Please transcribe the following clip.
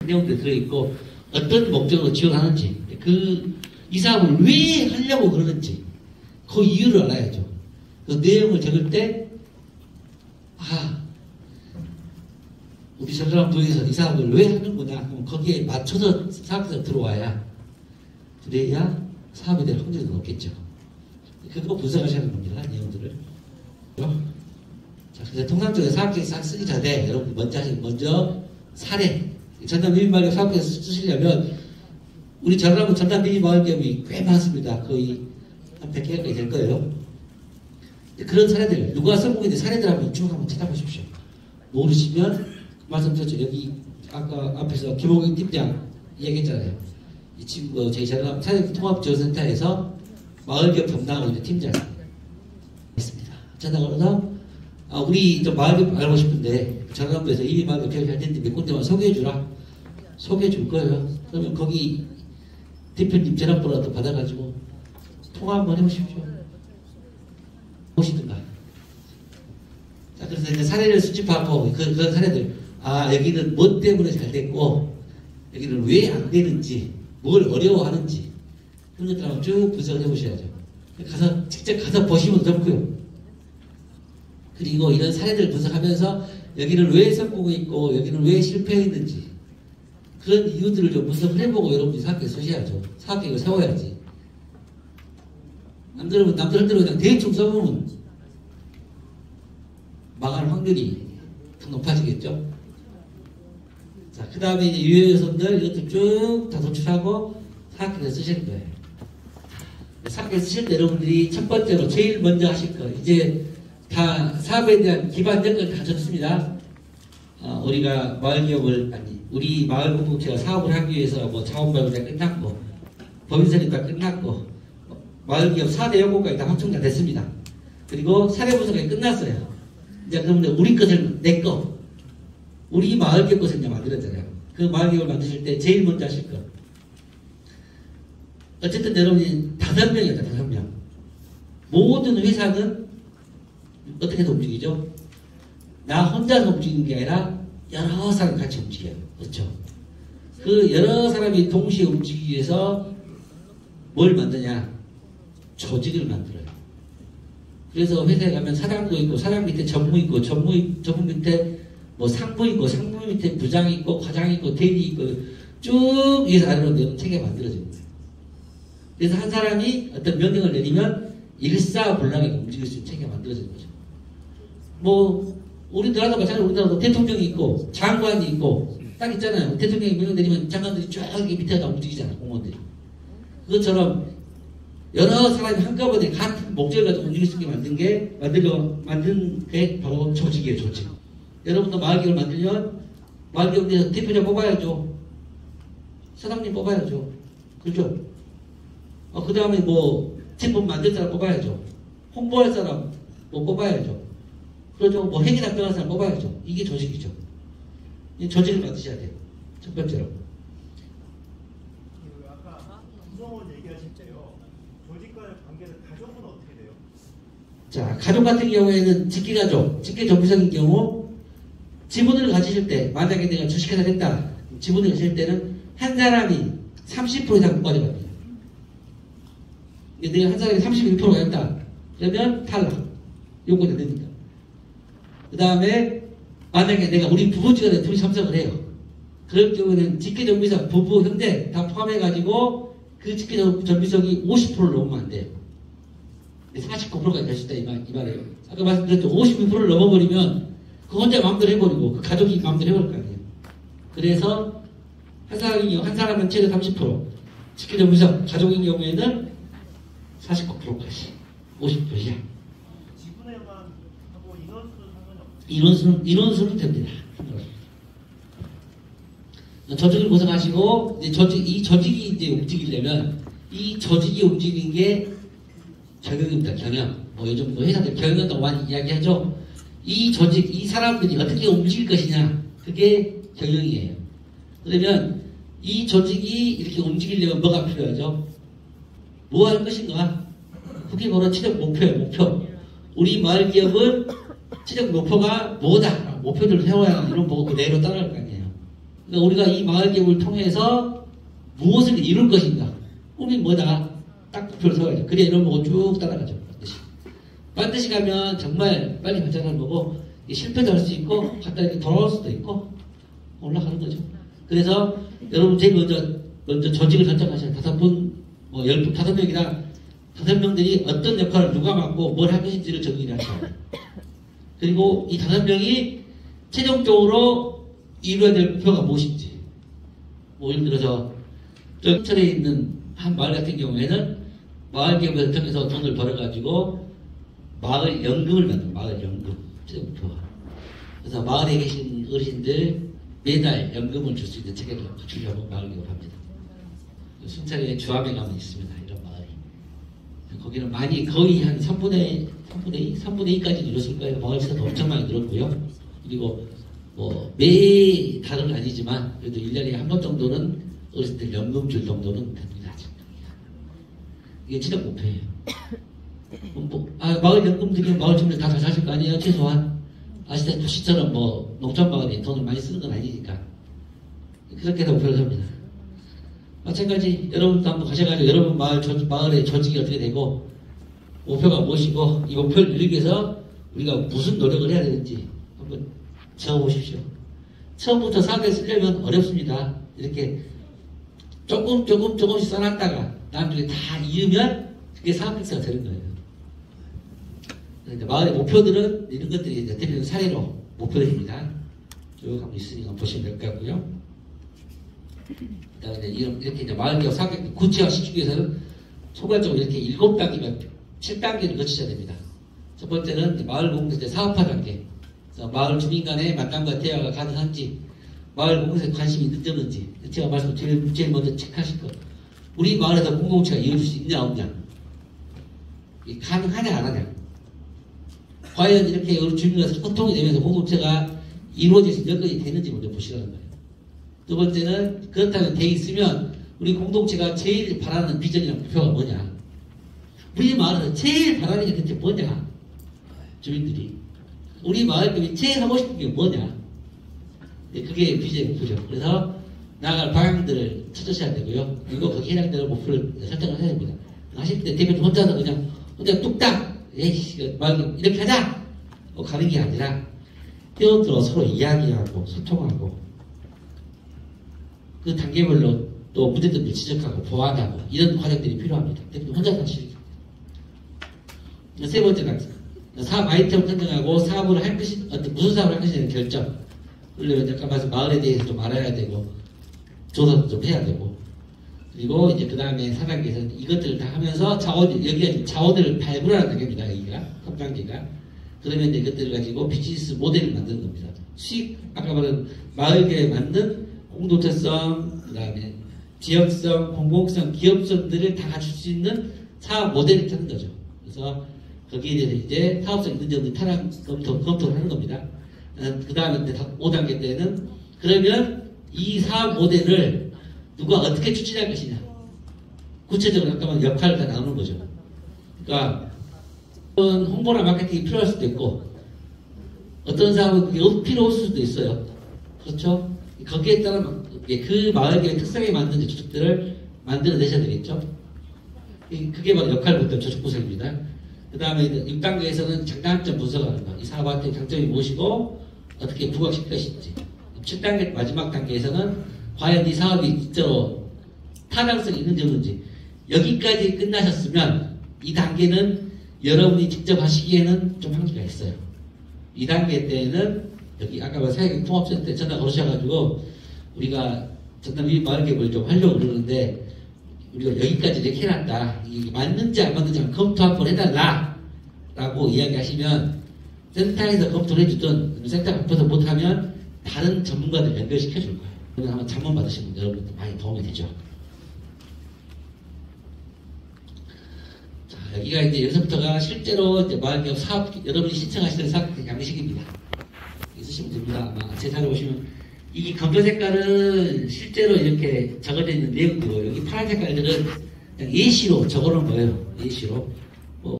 내용들이 들어있고 어떤 목적으로 지원하는지 이 사업을 왜 하려고 그러는지 그 이유를 알아야죠. 그 내용을 적을 때 우리 전남 부에서 이 사업을 왜 하는구나 그럼 거기에 맞춰서 사업에서 들어와야 그래야 사업에 대한 확률이 높겠죠. 그거 분석하셔야 하는 겁니다. 내용들을. 자, 그래서 통상적으로 사업계획 쓰기 전에 여러분 먼저 사례 전남 비빔마을 사업계획 쓰시려면 우리 전남 비빔마을기업이 꽤 많습니다. 거의 한 100개 가까이 될 거예요. 그런 사례들 누가 성공인데 사례들 한번 쭉 한번 찾아보십시오. 모르시면 말씀드렸죠. 여기 아까 앞에서 김홍익 팀장 얘기했잖아요. 이 친구 저희 전남 사회통합지원센터에서 마을기업 담당하고 있는 팀장 있습니다. 전화걸어서 우리 좀 마을기업 알고 싶은데 전남도에서 이미 마을기업 잘 됐는데 몇 군데만 소개해주라. 소개해줄 거예요. 그러면 거기 대표님 전화번호도 받아가지고 통화 한번 해보십시오. 보시든가. 자, 그래서 이제 사례를 수집하고 그런 사례들 여기는 뭐 때문에 잘 됐고 여기는 왜 안 되는지 뭘 어려워하는지 그런 것들 한번 쭉 분석을 해보셔야죠. 직접 가서 보시면 좋고요. 그리고 이런 사례들을 분석하면서 여기는 왜 성공했고 여기는 왜 실패했는지 그런 이유들을 좀 분석을 해보고 여러분들이 사업계획 쓰셔야죠. 사업계획을 세워야지. 남들 한대로 그냥 대충 써보면 망할 확률이 더 높아지겠죠. 자, 그 다음에 이제 유효요소들 이것도 쭉 다 도출하고 사업계획을 쓰시는 거예요. 사업계획 쓰실 때 여러분들이 첫 번째로 제일 먼저 하실 거 이제 다 사업에 대한 기반 여건을 다 줬습니다. 우리가 우리 마을 공동체가 사업을 하기 위해서 뭐 자원발굴 다 끝났고 법인설립 다 끝났고 마을기업 4대 요건까지 다 확정 다 됐습니다. 그리고 사례 분석이 끝났어요. 이제 그러면 우리 것을 내 거 우리 마을기업 것을 이제 만들었잖아요. 그 마을기업을 만드실 때 제일 먼저 하실 거 어쨌든 여러분이 5명이었다. 5명 모든 회사는 어떻게 움직이죠? 나 혼자서 움직이는 게 아니라 여러 사람 같이 움직여요. 그렇죠? 그 여러 사람이 동시에 움직이기 위해서 뭘 만드냐? 조직을 만들어요. 그래서 회사에 가면 사장도 있고 사장 밑에 전무 있고 전무 밑에 뭐 상무 있고 상무 밑에 부장 있고 과장 있고 대리 있고 쭉 위에서 아래로 내는 체계가 만들어지는 거예요. 그래서 한 사람이 어떤 명령을 내리면 일사불란하게 움직일 수 있는 체계가 만들어지는 거죠. 뭐 우리나라도 마찬가지로 우리나라도 대통령이 있고 장관이 있고 딱 있잖아요. 대통령이 명령 내리면 장관들이 쫙 밑에다 움직이잖아요. 공무원들이. 그것처럼 여러 사람이 한꺼번에 같은 목적을 가지고 움직일 수 있게 만든 게 바로 조직이에요. 조직. 여러분도 마을기업을 만들면 마을기업 내에서 대표자 뽑아야죠. 사장님 뽑아야죠. 그렇죠? 그 다음에 뭐 제품 만들 사람 뽑아야죠. 홍보할 사람 뭐 뽑아야죠. 그렇죠? 뭐 행위 담당할 사람 뽑아야죠. 이게 조직이죠. 이 조직을 만드셔야 돼요. 첫 번째로. 아까 구성원 얘기하실 때요. 조직과의 관계는 가족은 어떻게 돼요? 자, 가족 같은 경우에는 직계가족, 직계존비속인 경우 지분을 가지실 때 만약에 내가 주식회사 됐다. 지분을 가질 때는 한 사람이 30% 이상 가져갑니다. 내가 한 사람이 31%가 했다. 그러면 탈락. 요건이 안 됩니다. 그 다음에 만약에 내가 우리 부부지간에 둘이 참석을 해요. 그럴 경우에는 직계존비속 부부 형제 다 포함해가지고 그 직계존비속이 50%를 넘으면 안 돼요. 49%까지 갈 수 있다 이 말이에요. 아까 말씀드렸죠. 52%를 넘어버리면 그 혼자 마음대로 해버리고 그 가족이 마음대로 해버릴 거 아니에요. 그래서 한 사람은 최대 30% 직계존비속 가족인 경우에는 49%까지 50%야. 지분에만 하고 인원수는 상관이 없어요. 인원수는 됩니다. 조직을 구성하시고 이 조직이 이제 움직이려면 이 조직이 움직이는 게 경영입니다. 경영. 뭐 요즘 뭐 회사들 경영한다고 많이 이야기하죠. 이 조직, 이 사람들이 어떻게 움직일 것이냐. 그게 경영이에요. 그러면 이 조직이 이렇게 움직이려면 뭐가 필요하죠? 뭐 할 것인가? 그게 바로 최적 목표예요. 목표. 우리 마을 기업은 최적 목표가 뭐다. 목표를 세워야 하는 이런 보고 그대로 따라갈 거 아니에요. 그러니까 우리가 이 마을 개업을 통해서 무엇을 이룰 것인가? 꿈이 뭐다? 딱 목표를 세워야죠. 그래 이런 거고 쭉 따라가죠. 반드시 가면 정말 빨리 발전하는 거고 실패도 할 수 있고 갔다 이렇게 돌아올 수도 있고 올라가는 거죠. 그래서 여러분 제일 먼저 조직을 선정하셔야 5분, 뭐 10분, 5명이랑 5명들이 어떤 역할을 누가 맡고 뭘 할 것인지를 정의를 하셔야 돼요. 그리고 이 5명이 최종적으로 이루어야 될 목표가 무엇인지. 뭐 예를 들어서 저 근처에 있는 한 마을 같은 경우에는 마을 기업을 통해서 돈을 벌어가지고 마을 연금을 만든 마을 연금 최종 목표가. 그래서 마을에 계신 어르신들 매달 연금을 줄 수 있는 체계를 갖추려고 마을 기업을 합니다. 순천에 주암에 가면 있습니다. 이런 마을이. 거기는 많이 거의 한 3분의 2까지 늘었을 거예요. 마을 시설도 엄청 많이 늘었고요. 그리고 뭐 매달은 아니지만 그래도 1년에 한 번 정도는 어르신들 연금 줄 정도는 됩니다. 이게 진짜 목표예요. 마을 연금 드리면 마을 주민들 다 잘 사실 거 아니에요? 최소한. 아시다시피 도시처럼 뭐 농촌 마을이 돈을 많이 쓰는 건 아니니까. 그렇게 해서 목표를 합니다. 마찬가지 여러분도 한번 가셔가지고 여러분 마을의 조직이 어떻게 되고 목표가 무엇이고 이 목표를 이루기 위해서 우리가 무슨 노력을 해야 되는지 한번 적어보십시오. 처음부터 사업에 쓰려면 어렵습니다. 이렇게 조금씩 써놨다가 나중에 다 이으면 그게 사업 획세가 되는 거예요. 그러니까 마을의 목표들은 이런 것들이 대표적인 사례로 목표들입니다. 쭉 한번 있으니까 보시면 될 것 같고요. 그다음에 이렇게 이제 마을개업 사업을 구체화시키기 위해서는 초과적으로 이렇게 7단계가 7단계를 거치셔야 됩니다. 첫 번째는 마을 공동체 사업화 단계. 그래서 마을 주민 간의 만남과 대화가 가능한지, 마을 공동체에 관심이 있는지 없는지, 제가 말씀 제일 먼저 체크하실 거. 우리 마을에서 공동체가 이루어질 수 있냐 없냐, 가능하냐 안 하냐. 과연 이렇게 우리 주민과 소통이 되면서 공동체가 이루어질 여건이 되는지 먼저 보시라는 거예요. 두 번째는 그렇다면 돼 있으면 우리 공동체가 제일 바라는 비전이나 목표가 뭐냐. 우리 마을에서 제일 바라는 게 대체 뭐냐. 주민들이. 우리 마을님이 제일 하고 싶은 게 뭐냐. 그게 비전의 목표죠. 그래서 나아갈 방향들을 찾으셔야 되고요. 그리고 거기에 해당되는 목표를 설정을 해야 됩니다. 하실 때 대표님 혼자 뚝딱 에이씨 마을 이렇게 하자 가는 게 아니라 회원들과 서로 이야기하고 소통하고 그 단계별로 또 문제점을 지적하고 보완하고 이런 과정들이 필요합니다. 대표님 혼자 하시기. 세 번째가 사업 아이템을 선정하고 사업을 할 것이 무슨 사업을 할 것이냐는 결정. 그러려면 잠깐 봐서 마을에 대해서 좀 알아야 되고 조사도 좀 해야 되고 그리고 이제 그 다음에 4단계에서는 이것들을 다 하면서 여기가 자원을 발굴하는 단계입니다. 여기가 3단계가. 그러면 이제 이것들을 가지고 비즈니스 모델을 만드는 겁니다. 아까 말한 마을계에 맞는 공동체성, 그 다음에 지역성, 공공성, 기업성들을 다 갖출 수 있는 사업 모델을 찾는 거죠. 그래서 거기에 대해서 이제 사업성 있는지 없는지 타당 검토를 하는 겁니다. 그 다음에 5단계 때는 그러면 이 사업 모델을 누가 어떻게 추진할 것이냐. 구체적으로 아까 말한 역할을 다 나누는 거죠. 그러니까 어떤 홍보나 마케팅이 필요할 수도 있고 어떤 사업은 그게 필요 없을 수도 있어요. 그렇죠? 거기에 따라 그 마을의 특성에 맞는 조직들을 만들어내셔야 되겠죠. 그게 바로 역할부터 조직 구성입니다. 그 다음에 6단계에서는 장단점 분석하는 거. 이 사업한테 장점이 무엇이고 어떻게 부각시킬 것인지. 7단계 마지막 단계에서는 과연 이 사업이 진짜로 타당성이 있는지 없는지. 여기까지 끝나셨으면 이 단계는 여러분이 직접 하시기에는 좀 한계가 있어요. 2단계 때는 여기 아까 사회통합센터에 전화 걸으셔가지고 우리가 전남 이 마을개업을 좀 하려고 그러는데 우리가 여기까지 이렇게 해놨다. 이게 맞는지 안 맞는지 검토 한번 해달라 라고 이야기하시면 센터에서 검토를 해주든 센터가 앞에서 못하면 다른 전문가들 연결시켜줄 거예요. 그러면 한번 자문 받으시면 여러분들 많이 도움이 되죠. 자, 여기가 이제 여기서부터가 실제로 이제 마을개업 사업, 여러분이 신청하시는 사업 양식입니다. 있으시면 됩니다. 아마 제 자료 보시면 이 검정 색깔은 실제로 이렇게 적어져 있는 내용들이고 여기 파란 색깔들은 그냥 예시로 적어놓은 거예요. 예시로.